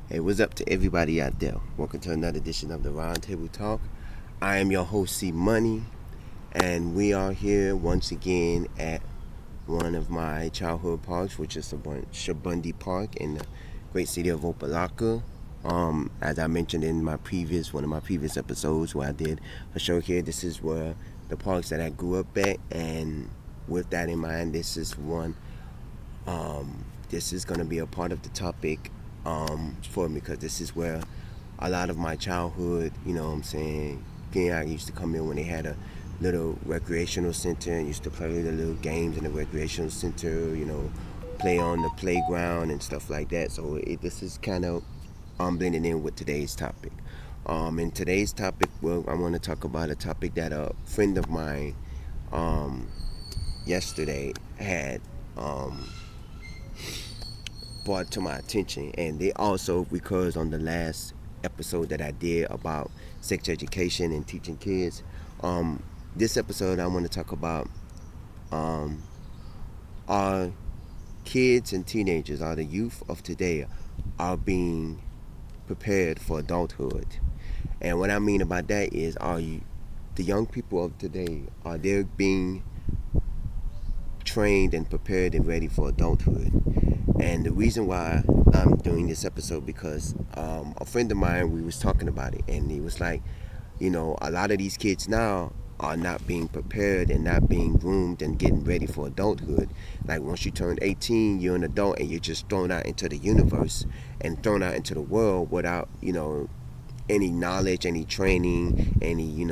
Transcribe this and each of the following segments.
Hey, what's up to everybody out there? Welcome to another edition of the Roundtable Talk. I am your host, C Money, and we are here once again at one of my childhood parks, which is Shabundi Park in the great city of Opalaka. As I mentioned in one of my previous episodes where I did a show here, this is where the parks that I grew up at, and with that in mind, this is one this is going to be a part of the topic for me because this is where a lot of my childhood, what I'm saying, again, I used to come in when they had a little recreational center and used to play the little games in the recreational center, play on the playground and stuff like that. So this is kind of blending in with today's topic. In today's topic, well, I want to talk about a topic that a friend of mine yesterday had brought to my attention, and they also, because on the last episode that I did about sex education and teaching kids, this episode I want to talk about our kids and teenagers, are the youth of today, are being prepared for adulthood. And what I mean about that is, the young people of today, are they being trained and prepared and ready for adulthood? And the reason why I'm doing this episode, because a friend of mine, we was talking about it, and he was like, a lot of these kids now are not being prepared and not being groomed and getting ready for adulthood. Like, once you turn 18, you're an adult and you're just thrown out into the universe and thrown out into the world without, any knowledge, any training, any,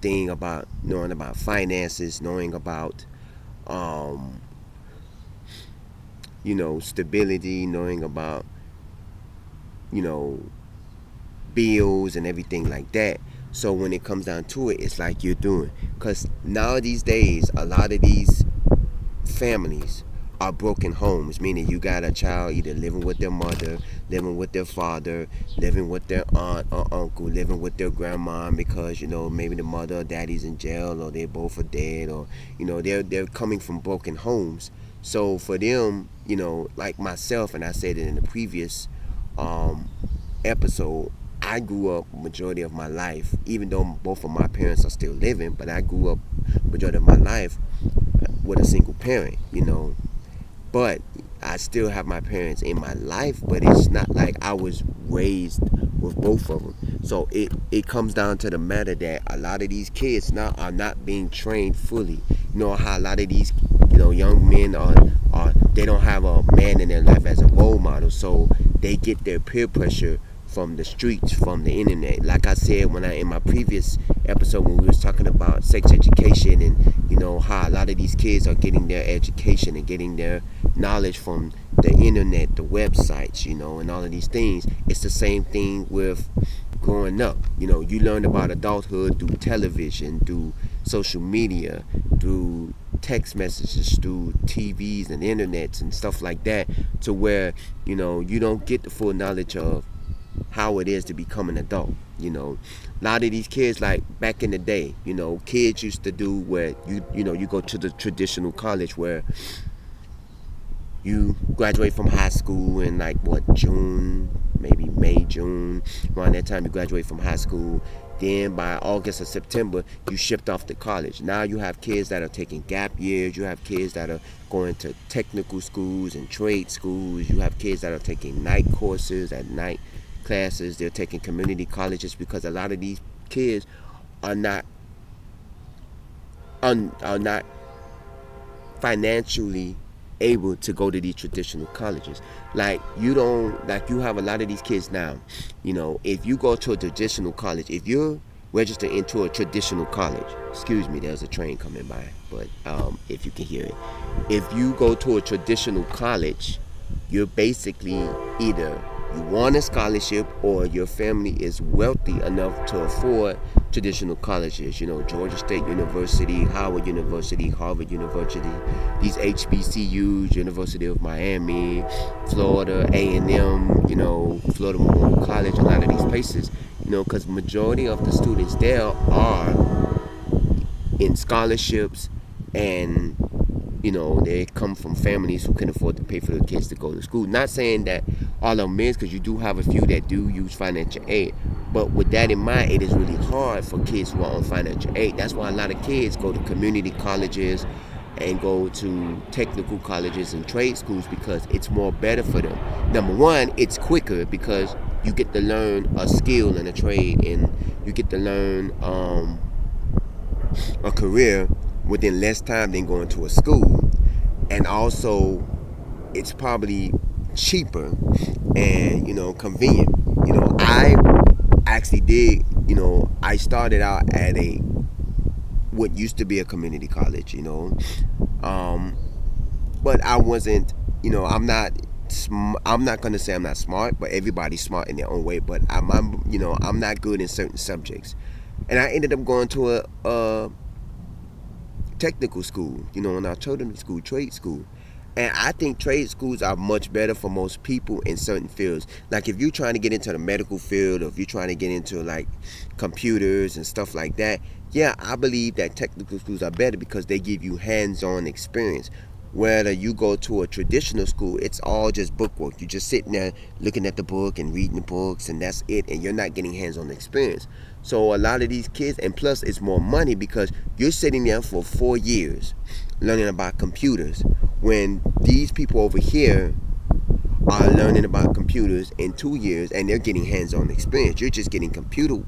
thing about knowing about finances, knowing about stability, knowing about, you know, bills and everything like that. So when it comes down to it, it's like you're doing. Because now these days, a lot of these families are broken homes, meaning you got a child either living with their mother, living with their father, living with their aunt or uncle, living with their grandma, because maybe the mother or daddy's in jail, or they both are dead, or they're coming from broken homes. So for them, like myself, and I said it in the previous episode, I grew up majority of my life, even though both of my parents are still living, but I grew up majority of my life with a single parent. But I still have my parents in my life, but it's not like I was raised with both of them. So it comes down to the matter that a lot of these kids now are not being trained fully. How a lot of these young men are they don't have a man in their life as a role model, so they get their peer pressure from the streets, from the internet. Like I said when in my previous episode, when we was talking about sex education, and how a lot of these kids are getting their education and getting their knowledge from the internet, the websites, and all of these things. It's the same thing with growing up. You learn about adulthood through television, through social media, through text messages, through TVs and internets and stuff like that, to where you don't get the full knowledge of how it is to become an adult. A lot of these kids, like back in the day, kids used to do where you go to the traditional college where you graduate from high school in like June, maybe May, June. Around that time you graduate from high school. Then by August or September you shift off to college. Now you have kids that are taking gap years. You have kids that are going to technical schools and trade schools. You have kids that are taking night courses at night classes. They're taking community colleges, because a lot of these kids are not are not financially able to go to these traditional colleges. Like you have a lot of these kids now. If you go to a traditional college, if you're registered into a traditional college, excuse me, there's a train coming by, but if you can hear it, if you go to a traditional college, you're basically either you want a scholarship or your family is wealthy enough to afford traditional colleges. Georgia State University, Howard University, Harvard University, these HBCUs, University of Miami, Florida A&M, Florida Memorial College, a lot of these places, because majority of the students there are in scholarships, and they come from families who can afford to pay for their kids to go to school. Not saying that all of them is, because you do have a few that do use financial aid. But with that in mind, it is really hard for kids who are on financial aid. That's why a lot of kids go to community colleges and go to technical colleges and trade schools, because it's more better for them. Number one, it's quicker because you get to learn a skill and a trade, and you get to learn a career within less time than going to a school. And also, it's probably cheaper and convenient. I actually did. I started out at a what used to be a community college. But I wasn't. I'm not gonna say I'm not smart, but everybody's smart in their own way. But I'm not good in certain subjects, and I ended up going to a technical school, and our children's school, trade school. And I think trade schools are much better for most people in certain fields. Like if you're trying to get into the medical field, or if you're trying to get into like computers and stuff like that, yeah, I believe that technical schools are better because they give you hands-on experience. Whether you go to a traditional school, it's all just book work. You're just sitting there looking at the book and reading the books, and that's it, and you're not getting hands-on experience. So a lot of these kids, and plus it's more money because you're sitting there for 4 years learning about computers, when these people over here are learning about computers in 2 years and they're getting hands-on experience. You're just getting computer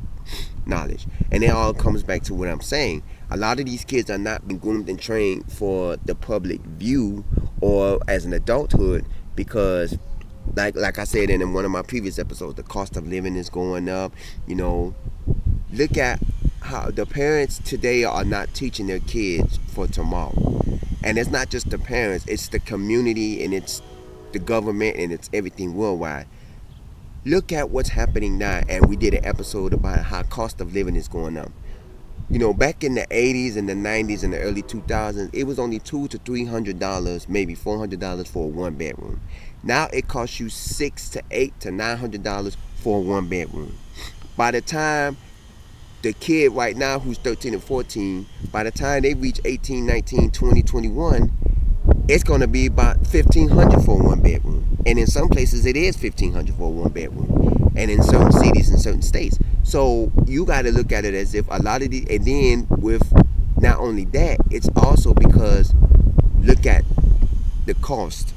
knowledge. And it all comes back to what I'm saying. A lot of these kids are not being groomed and trained for the public view or as an adulthood, because like I said in one of my previous episodes, the cost of living is going up. Look at how the parents today are not teaching their kids for tomorrow. And it's not just the parents, it's the community, and it's the government, and it's everything worldwide. Look at what's happening now, and we did an episode about how cost of living is going up. Back in the 80s and the 90s and the early 2000s, it was only $200 to $300, maybe $400 for a one bedroom. Now it costs you $600 to $800 to $900 for a one bedroom. By the time the kid right now who's 13 and 14, by the time they reach 18, 19, 20, 21, it's going to be about $1,500 for a one bedroom. And in some places it is $1,500 for a one bedroom. And in certain cities and certain states. So you got to look at it as if a lot of the, and then with not only that, it's also because look at the cost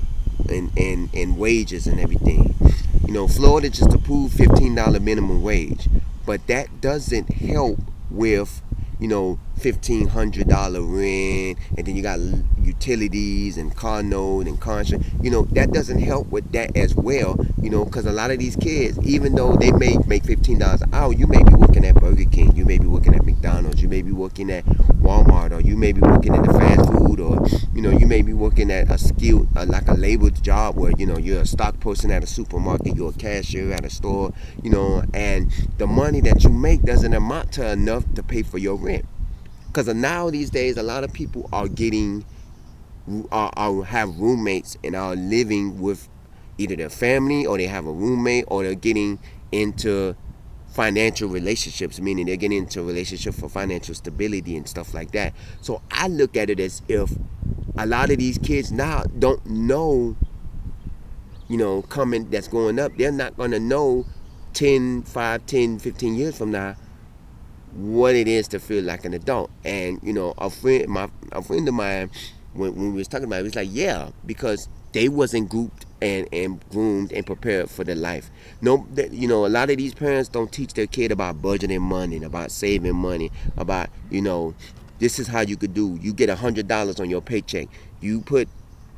and wages and everything. Florida just approved $15 minimum wage, but that doesn't help with $1,500 rent, and then you got utilities and car note and car insurance. That doesn't help with that as well. Because a lot of these kids, even though they may make $15 an hour, you may be working at Burger King, you may be working at McDonald's, you may be working at Walmart, or you may be working at the fast food, or you may be working at a skill, like a labeled job where you're a stock person at a supermarket, you're a cashier at a store, and the money that you make doesn't amount to enough to pay for your rent. Because now these days, a lot of people are have roommates and are living with either their family, or they have a roommate, or they're getting into financial relationships, meaning they're getting into a relationship for financial stability and stuff like that. So I look at it as if a lot of these kids now don't know, coming that's going up, they're not going to know 10, 5, 10, 15 years from now what it is to feel like an adult. And a friend of mine, when we was talking about it, was like, yeah, because they wasn't grouped and groomed and prepared for their life. No, a lot of these parents don't teach their kid about budgeting money, about saving money, about this is how you could do. You get $100 on your paycheck, you put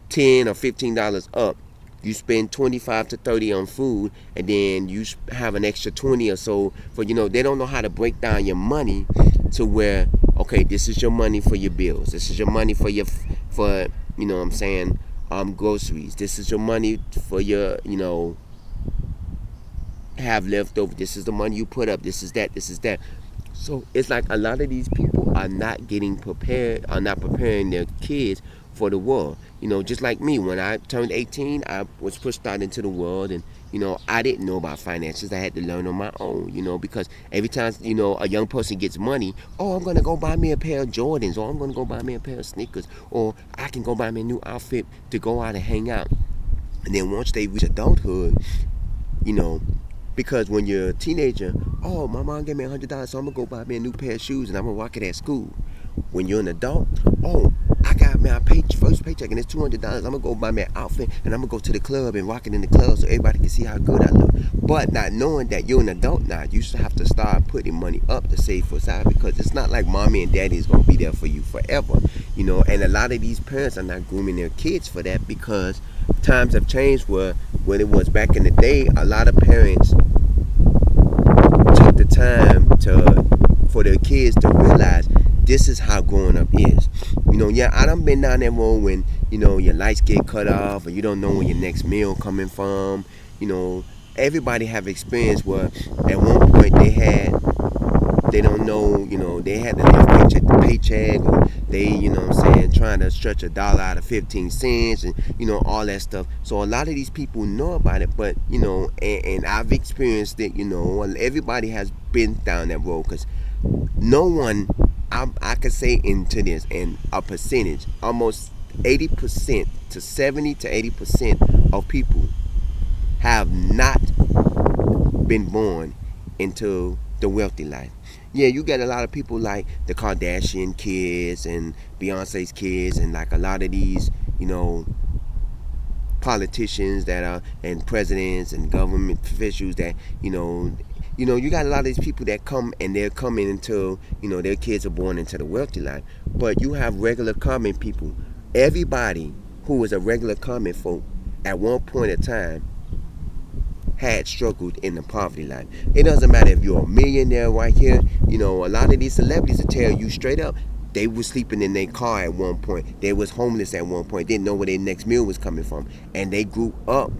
$10 or $15 up, you spend 25 to 30 on food, and then you have an extra 20 or so for they don't know how to break down your money to where, okay, this is your money for your bills, this is your money for what I'm saying, groceries, this is your money for your have left over, this is the money you put up, this is that. So it's like a lot of these people are not getting prepared, are not preparing their kids for the world. Just like me, when I turned 18, I was pushed out into the world, and I didn't know about finances. I had to learn on my own, because every time a young person gets money, oh, I'm gonna go buy me a pair of Jordans, or I'm gonna go buy me a pair of sneakers, or I can go buy me a new outfit to go out and hang out. And then once they reach adulthood, you know, because when you're a teenager, oh, my mom gave me $100, so I'm gonna go buy me a new pair of shoes and I'm gonna rock it at school. When you're an adult, oh, I got my first paycheck and it's $200. I'm gonna go buy me an outfit and I'm gonna go to the club and rock it in the club so everybody can see how good I look. But not knowing that you're an adult now, you should have to start putting money up to save for side, because it's not like mommy and daddy is gonna be there for you forever, you know. And a lot of these parents are not grooming their kids for that, because times have changed where when it was back in the day, a lot of parents took the time for their kids to realize this is how growing up is. You know, yeah, I done been down that road when, you know, your lights get cut off or you don't know where your next meal coming from. You know, everybody have experience where at one point they don't know, you know, they had to live paycheck to paycheck, or they, you know what I'm saying, trying to stretch a dollar out of 15 cents and, you know, all that stuff. So a lot of these people know about it, but, you know, and I've experienced it, you know, everybody has been down that road, because no one, I could say into this, and a percentage, almost 80% to 70 to 80% of people have not been born into the wealthy life. Yeah, you get a lot of people like the Kardashian kids and Beyonce's kids, and like a lot of these, you know, politicians that are, and presidents and government officials that, you got a lot of these people that come and they're coming into, you know, their kids are born into the wealthy life. But you have regular common people. Everybody who was a regular common folk at one point in time had struggled in the poverty life. It doesn't matter if you're a millionaire right here. You know, a lot of these celebrities will tell you straight up, they were sleeping in their car at one point. They was homeless at one point. Didn't know where their next meal was coming from. And they grew up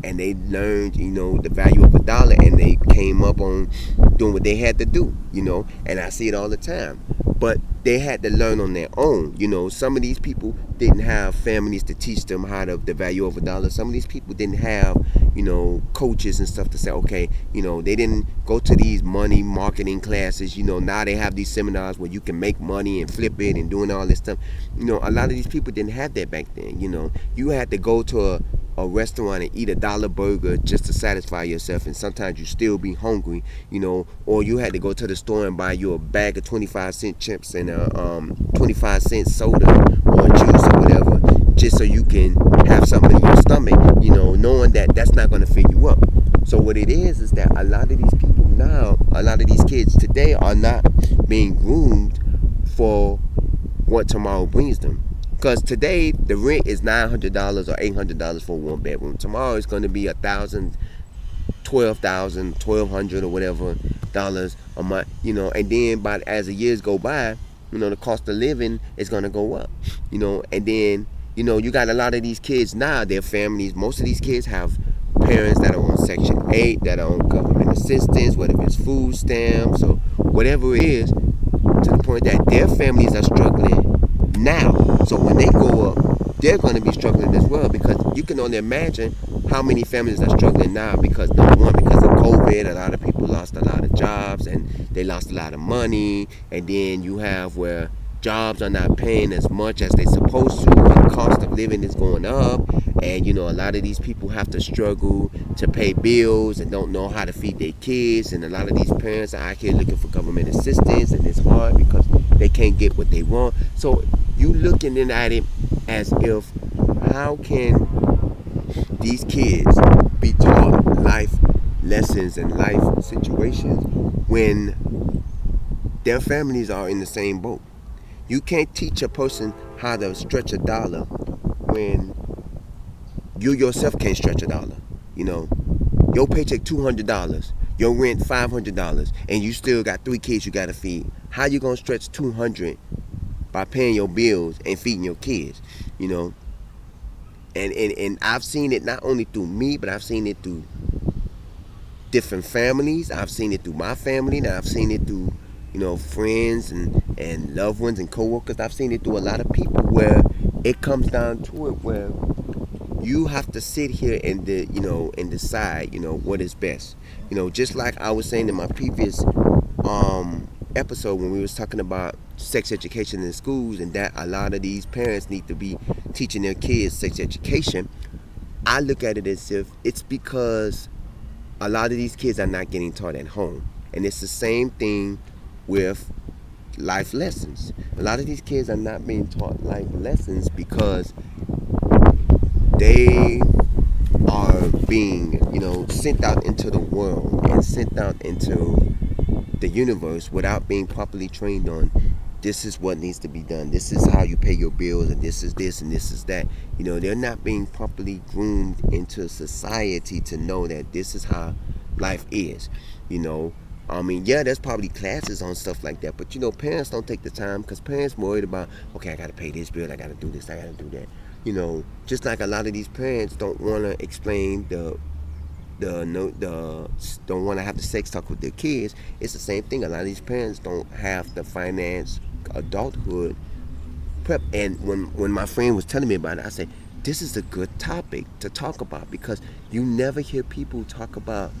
and they learned, you know, the value of a dollar, and they came up on doing what they had to do, you know. And I see it all the time. But they had to learn on their own. You know, some of these people didn't have families to teach them how to the value of a dollar. Some of these people didn't have, you know, coaches and stuff to say, okay, you know, they didn't go to these money marketing classes. You know, now they have these seminars where you can make money and flip it and doing all this stuff. You know, a lot of these people didn't have that back then. You know, you had to go to a restaurant and eat $1 burger just to satisfy yourself, and sometimes you still be hungry, you know. Or you had to go to the store and buy you a bag of 25-cent chips and a 25-cent soda or juice or whatever, just so you can have something in your stomach, you know, knowing that that's not going to fill you up. So what it is that a lot of these people now, a lot of these kids today are not being groomed for what tomorrow brings them. Because today the rent is $900 or $800 for one bedroom. Tomorrow it's going to be $1,000, $12,000, $1,200 or whatever dollars a month. You know, and then as the years go by, you know, the cost of living is going to go up. You know, and then, you know, you got a lot of these kids now. Their families, most of these kids have parents that are on Section 8, that are on government assistance, whether it's food stamps or whatever it is, to the point that their families are struggling now. So when they grow up, they're going to be struggling as well, because you can only imagine how many families are struggling now because, number one, because of COVID, a lot of people lost a lot of jobs and they lost a lot of money. And then you have where jobs are not paying as much as they're supposed to, and the cost of living is going up. And, you know, a lot of these people have to struggle to pay bills and don't know how to feed their kids. And a lot of these parents are out here looking for government assistance, and it's hard because they can't get what they want. So you looking at it as if, how can these kids be taught life lessons and life situations when their families are in the same boat? You can't teach a person how to stretch a dollar when you yourself can't stretch a dollar. You know, your paycheck $200, your rent $500, and you still got 3 kids you gotta feed. How you gonna stretch $200 by paying your bills and feeding your kids? You know, and I've seen it not only through me, but I've seen it through different families. I've seen it through my family, and I've seen it through, you know, friends and loved ones and coworkers. I've seen it through a lot of people where it comes down to it where you have to sit here and and decide, you know, what is best. You know, just like I was saying in my previous episode when we was talking about sex education in schools, and that a lot of these parents need to be teaching their kids sex education. I look at it as if it's because a lot of these kids are not getting taught at home. And it's the same thing with life lessons. A lot of these kids are not being taught life lessons because they are being, sent out into the world and sent out into the universe without being properly trained on this is what needs to be done. This is how you pay your bills, and this is this, and this is that. They're not being properly groomed into society to know that this is how life is. Yeah, there's probably classes on stuff like that, but parents don't take the time because parents worried about, okay, I gotta pay this bill, I gotta do this, I gotta do that. Just like a lot of these parents don't want to explain the no the don't want to have the sex talk with their kids. It's the same thing. A lot of these parents don't have the finance adulthood prep. And when my friend was telling me about it, I said, this is a good topic to talk about because you never hear people talk about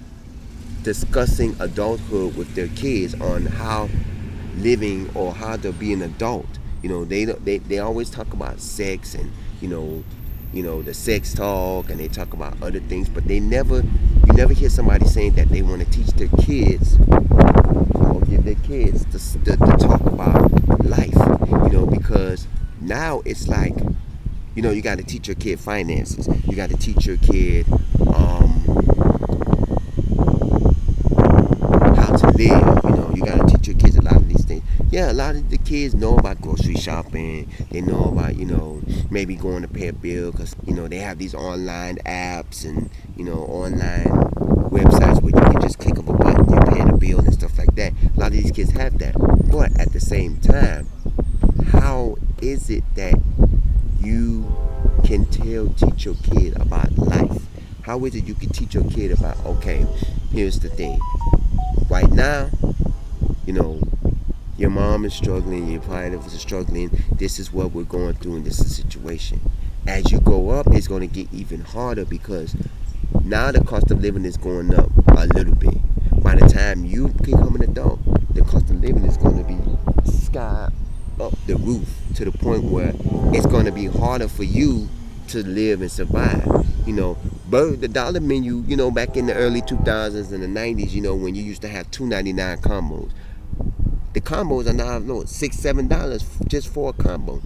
discussing adulthood with their kids on how living or how to be an adult. They always talk about sex and the sex talk, and they talk about other things, but you never hear somebody saying that they want to teach their kids or give their kids to talk about life. Because now it's like, you got to teach your kid finances. You got to teach your kid how to live. You got to teach your kids a lot of these things. Yeah, a lot of the kids know about grocery shopping. They know about, maybe going to pay a bill because, they have these online apps and, online websites where you can just click of a button, you're paying a bill and stuff like that. A lot of these kids have that. But at the same time, how is it that you can teach your kid about life? How is it you can teach your kid about, okay, here's the thing. Right now, your mom is struggling, your parents are struggling, this is what we're going through and this is the situation. As you grow up, it's going to get even harder because now the cost of living is going up a little bit. By the time you become an adult, the cost of living is going to be sky up the roof to the point where it's going to be harder for you to live and survive. But the dollar menu, back in the early 2000s and the 90s, when you used to have $2.99 combos. The combos are now $6-7 just for a combo.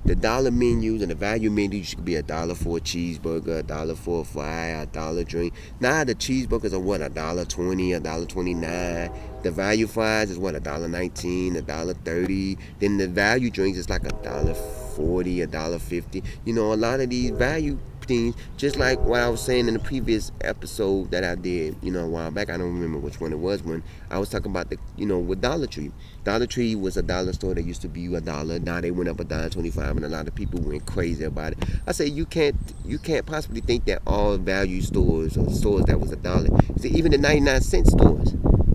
The dollar menus and the value menus could be $1 for a cheeseburger, $1 for a fry, $1 drink. Now the cheeseburgers are what, $1.20, $1.29. The value fries is what, $1.19, $1.30. Then the value drinks is like $1.40, $1.50. A lot of these value things, just like what I was saying in the previous episode that I did, a while back. I don't remember which one it was when I was talking about with Dollar Tree. Dollar Tree was a dollar store that used to be $1. Now they went up $1.25, and a lot of people went crazy about it. I say you can't possibly think that all value stores or stores that was $1. See, even the 99-cent stores,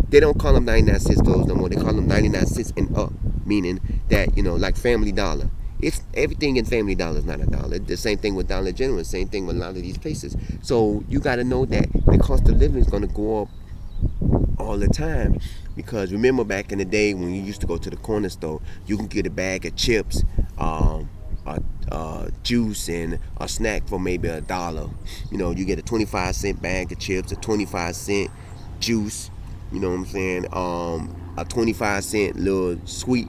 they don't call them 99-cent stores no more. They call them 99 cents and up, meaning that like Family Dollar. It's everything in Family Dollar is not $1. The same thing with Dollar General. Same thing with a lot of these places. So you got to know that the cost of living is going to go up all the time. Because remember back in the day when you used to go to the corner store, you can get a bag of chips, juice, and a snack for maybe $1. You get a 25-cent bag of chips, a 25-cent juice. You know what I'm saying? A 25-cent little sweet,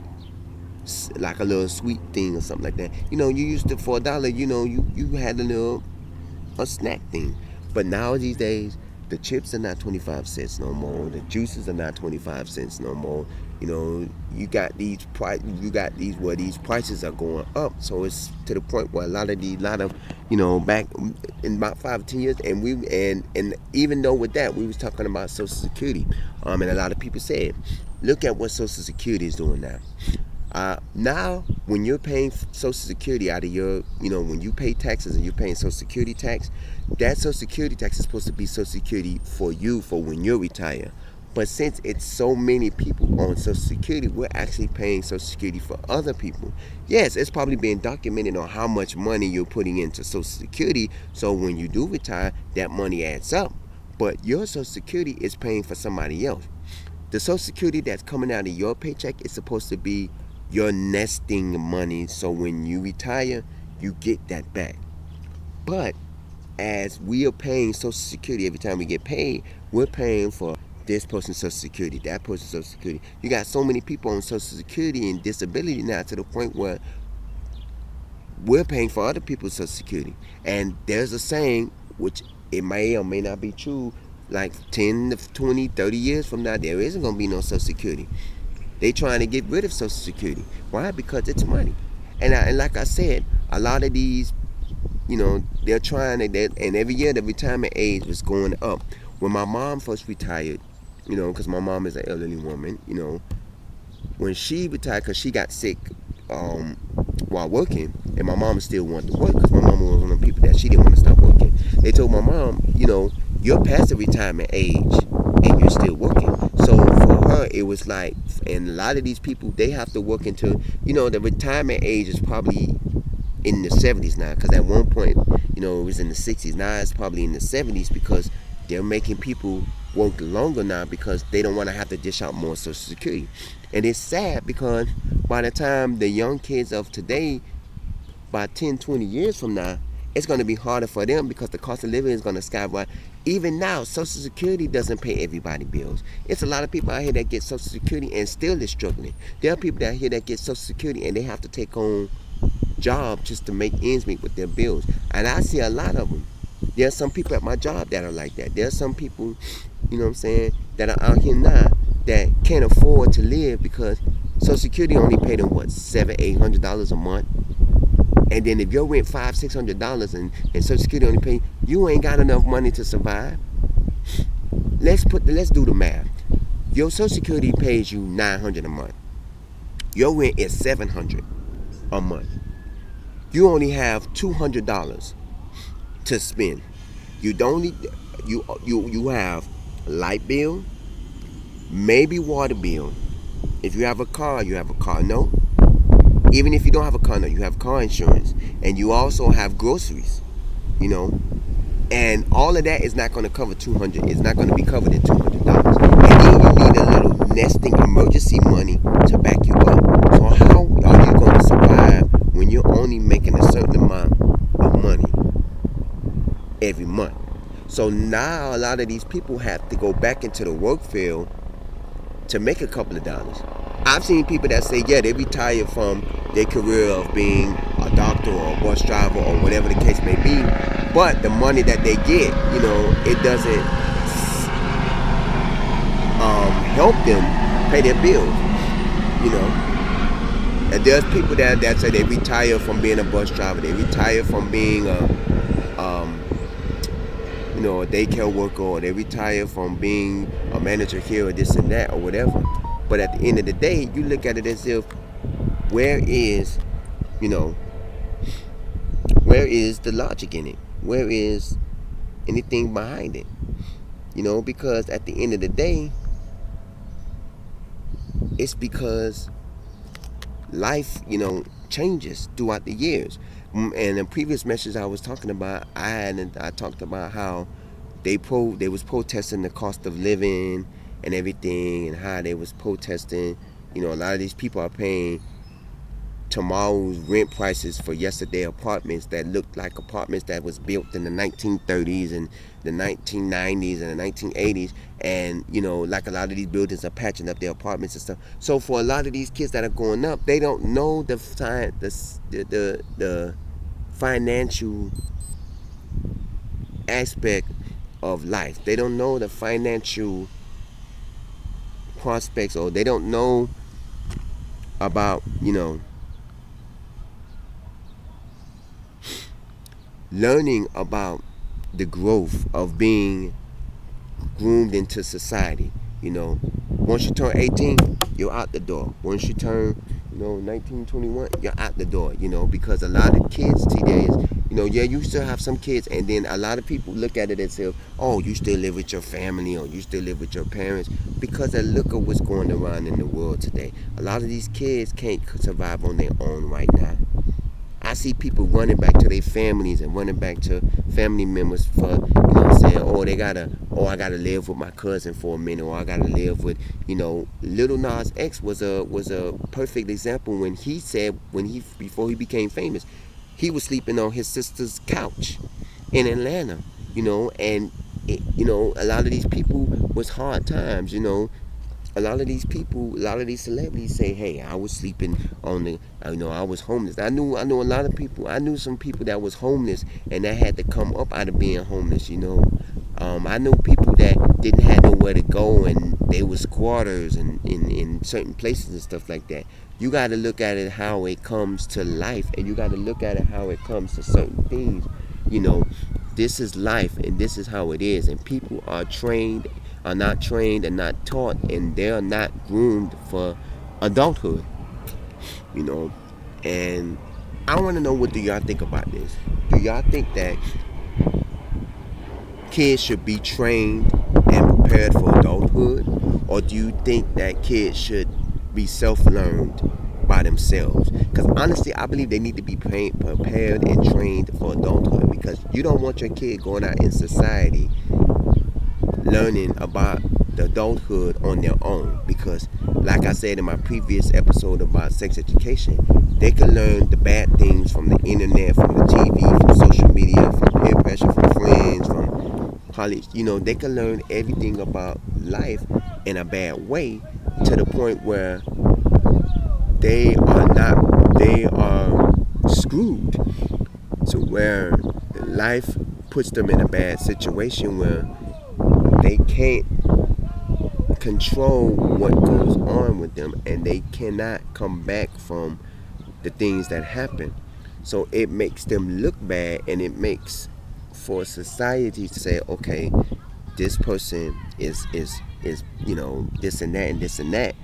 like a little sweet thing or something like that. You used to, for $1, you had a snack thing. But now these days, the chips are not 25 cents no more. The juices are not 25 cents no more. You got these where these prices are going up. So it's to the point where a lot of back in about 5 or 10 years, and even though with that we was talking about Social Security, and a lot of people said, look at what Social Security is doing now. Now, when you're paying Social Security out of your, when you pay taxes and you're paying Social Security tax, that Social Security tax is supposed to be Social Security for you for when you retire. But since it's so many people on Social Security, we're actually paying Social Security for other people. Yes, it's probably being documented on how much money you're putting into Social Security, so when you do retire, that money adds up. But your Social Security is paying for somebody else. The Social Security that's coming out of your paycheck is supposed to be your nesting money, so when you retire, you get that back. But as we are paying Social Security every time we get paid, we're paying for this person's Social Security, that person's Social Security. You got so many people on Social Security and disability now to the point where we're paying for other people's Social Security. And there's a saying, which it may or may not be true, like 10 to 20, 30 years from now, there isn't going to be no Social Security. They trying to get rid of Social Security. Why? Because it's money. And like I said, a lot of these, they're trying to, and every year the retirement age was going up. When my mom first retired, because my mom is an elderly woman, when she retired, because she got sick while working, and my mom still wanted to work, because my mom was one of the people that she didn't want to stop working. They told my mom, you're past the retirement age, and you're still working. So for her, it was like, and a lot of these people, they have to work until, the retirement age is probably in the 70s now, because at one point, it was in the 60s. Now it's probably in the 70s, because they're making people work longer now, because they don't want to have to dish out more Social Security. And it's sad, because by the time the young kids of today, by 10, 20 years from now, it's going to be harder for them, because the cost of living is going to skyrocket. Even now, Social Security doesn't pay everybody bills. It's a lot of people out here that get Social Security and still is struggling. There are people out here that get Social Security and they have to take on jobs just to make ends meet with their bills. And I see a lot of them. There are some people at my job that are like that. There are some people, that are out here now that can't afford to live, because Social Security only paid them $700-800 a month. And then if your rent $500-600 and Social Security only pay, you ain't got enough money to survive. Let's do the math. Your Social Security pays you $900 a month. Your rent is $700 a month. You only have $200 to spend. You don't need you have light bill, maybe water bill. If you have a car, you have a car note. Even if you don't have a car note, you have car insurance, and you also have groceries. And all of that is not going to cover $200. It's not going to be covered in $200. And then you need a little nesting emergency money to back you up. So how are you going to survive when you're only making a certain amount of money every month? So now a lot of these people have to go back into the work field to make a couple of dollars. I've seen people that say, yeah, they retired from their career of being a doctor or a bus driver or whatever the case may be, but the money that they get, it doesn't help them pay their bills, And there's people that say they retire from being a bus driver, they retire from being a daycare worker, or they retire from being a manager here or this and that or whatever. But at the end of the day, you look at it as if, where is the logic in it? Where is anything behind it? Because at the end of the day, it's because life, changes throughout the years. And in the previous message I was talking about, I talked about how they was protesting the cost of living and everything, and how they was protesting. A lot of these people are paying tomorrow's rent prices for yesterday apartments that looked like apartments that was built in the 1930s and the 1990s and the 1980s, and like a lot of these buildings are patching up their apartments and stuff. So for a lot of these kids that are growing up, they don't know the financial aspect of life. They don't know the financial prospects, or they don't know about learning about the growth of being groomed into society. Once you turn 18, you're out the door. Once you turn 19, 21, you're out the door. Because a lot of kids today is, you still have some kids, and then a lot of people look at it and say, oh, you still live with your family, or you still live with your parents, because look at what's going around in the world today. A lot of these kids can't survive on their own right now. I see people running back to their families and running back to family members for, saying, I gotta live with my cousin for a minute, or I gotta live with, Lil Nas X was a perfect example when he said, before he became famous, he was sleeping on his sister's couch. in Atlanta, and a lot of these people was hard times. A lot of these people, a lot of these celebrities say, "Hey, I was sleeping on the, I was homeless." I knew a lot of people. I knew some people that was homeless and that had to come up out of being homeless. I knew people that didn't have nowhere to go and they were squatters and in certain places and stuff like that. You got to look at it how it comes to life, and you got to look at it how it comes to certain things. You know, this is life, and this is how it is. And people are not trained, and not taught, and they are not groomed for adulthood. You know, and I want to know, what do y'all think about this? Do y'all think that kids should be trained and prepared for adulthood, or do you think that kids should be self-learned by themselves? Because honestly, I believe they need to be prepared and trained for adulthood, because you don't want your kid going out in society learning about the adulthood on their own. Because like I said in my previous episode about sex education, they can learn the bad things from the internet, from the TV, from social media, from peer pressure, from friends, from college. They can learn everything about life in a bad way, to the point where they are screwed, to where life puts them in a bad situation where they can't control what goes on with them, and they cannot come back from the things that happen. So it makes them look bad, and it makes for society to say, okay, this person is this and that and this and that.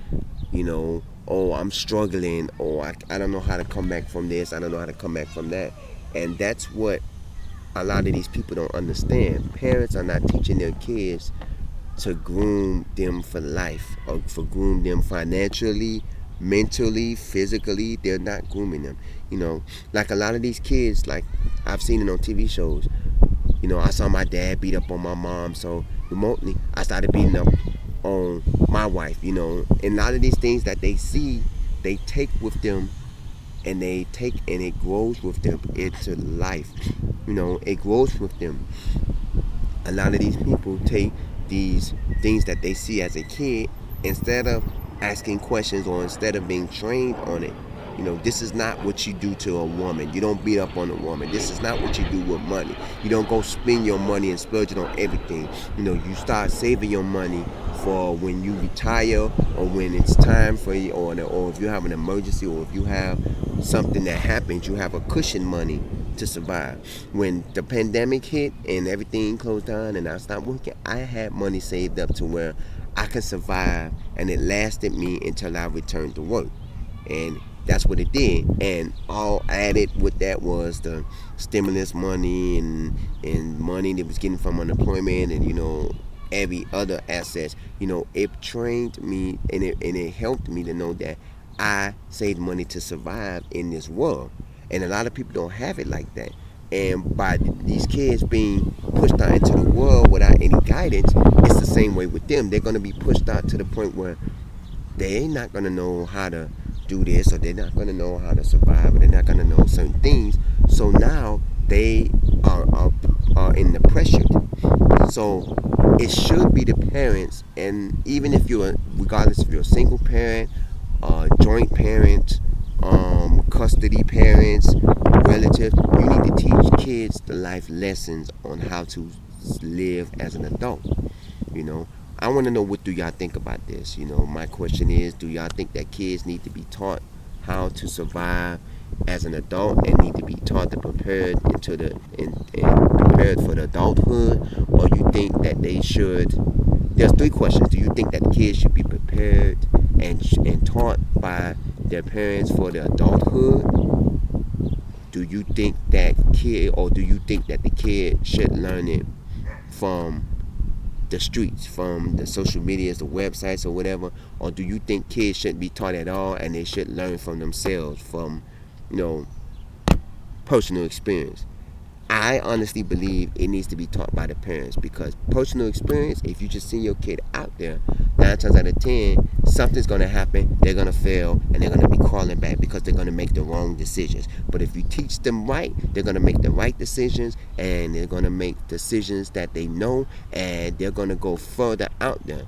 Oh, I'm struggling, or I don't know how to come back from this, I don't know how to come back from that. And that's what a lot of these people don't understand. Parents are not teaching their kids to groom them for life, or for groom them financially, mentally, physically. They're not grooming them. Like a lot of these kids, like I've seen it on TV shows. I saw my dad beat up on my mom, so remotely I started beating up on my wife. And a lot of these things that they see, they take with them, and it grows with them into life. It grows with them. A lot of these people take these things that they see as a kid, instead of asking questions, or instead of being trained on it. This is not what you do to a woman. You don't beat up on a woman. This is not what you do with money. You don't go spend your money and splurge it on everything. You start saving your money for when you retire, or when it's time for you, or if you have an emergency, or if you have something that happens, you have a cushion money to survive. When the pandemic hit and everything closed down and I stopped working, I had money saved up to where I could survive, and it lasted me until I returned to work. And that's what it did. And all added with that was the stimulus money, and money that was getting from unemployment, and every other assets. It trained me, and it helped me to know that I saved money to survive in this world. And a lot of people don't have it like that. And by these kids being pushed out into the world without any guidance, it's the same way with them. They're going to be pushed out to the point where they ain't not going to know how to do this, or they're not going to know how to survive, or they're not going to know certain things. So now they are in the pressure. So it should be the parents, and even if regardless if you're a single parent, joint parent, custody parents, relatives, you need to teach kids the life lessons on how to live as an adult. You know, I want to know, what do y'all think about this? My question is, do y'all think that kids need to be taught how to survive as an adult, and need to be taught to prepared and prepared for the adulthood, or you think that they should? There's three questions. Do you think that the kids should be prepared and taught by their parents for the adulthood? Do you think that the kid should learn it from the streets, from the social medias, the websites, or whatever? Or do you think kids shouldn't be taught at all, and they should learn from themselves, from personal experience? I honestly believe it needs to be taught by the parents, because personal experience, if you just send your kid out there, 9 times out of 10, something's going to happen. They're going to fail, and they're going to be crawling back because they're going to make the wrong decisions. But if you teach them right, they're going to make the right decisions, and they're going to make decisions that they know, and they're going to go further out there,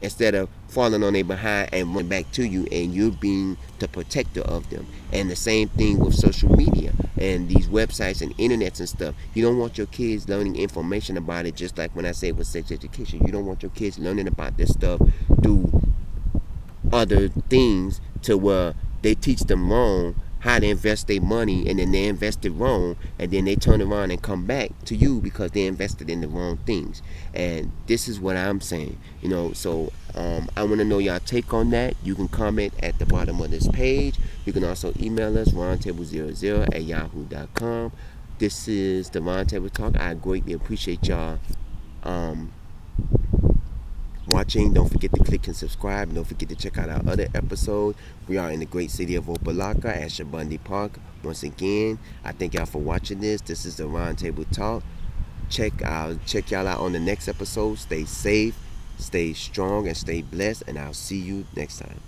instead of falling on their behind and running back to you, and you being the protector of them. And the same thing with social media and these websites and internets and stuff. You don't want your kids learning information about it, just like when I say with sex education. You don't want your kids learning about this stuff through other things to where they teach them wrong how to invest their money, and then they invest it wrong, and then they turn around and come back to you because they invested in the wrong things. And this is what I'm saying, so I want to know y'all take on that. You can comment at the bottom of this page. You can also email us roundtable00@yahoo.com. This is the Roundtable Talk. I greatly appreciate y'all watching. Don't forget to click and subscribe. Don't forget to check out our other episodes. We are in the great city of Opalaka at Shabundy Park. Once again, I thank y'all for watching this. This is the Roundtable Talk. Check y'all out on the next episode. Stay safe, stay strong, and stay blessed. And I'll see you next time.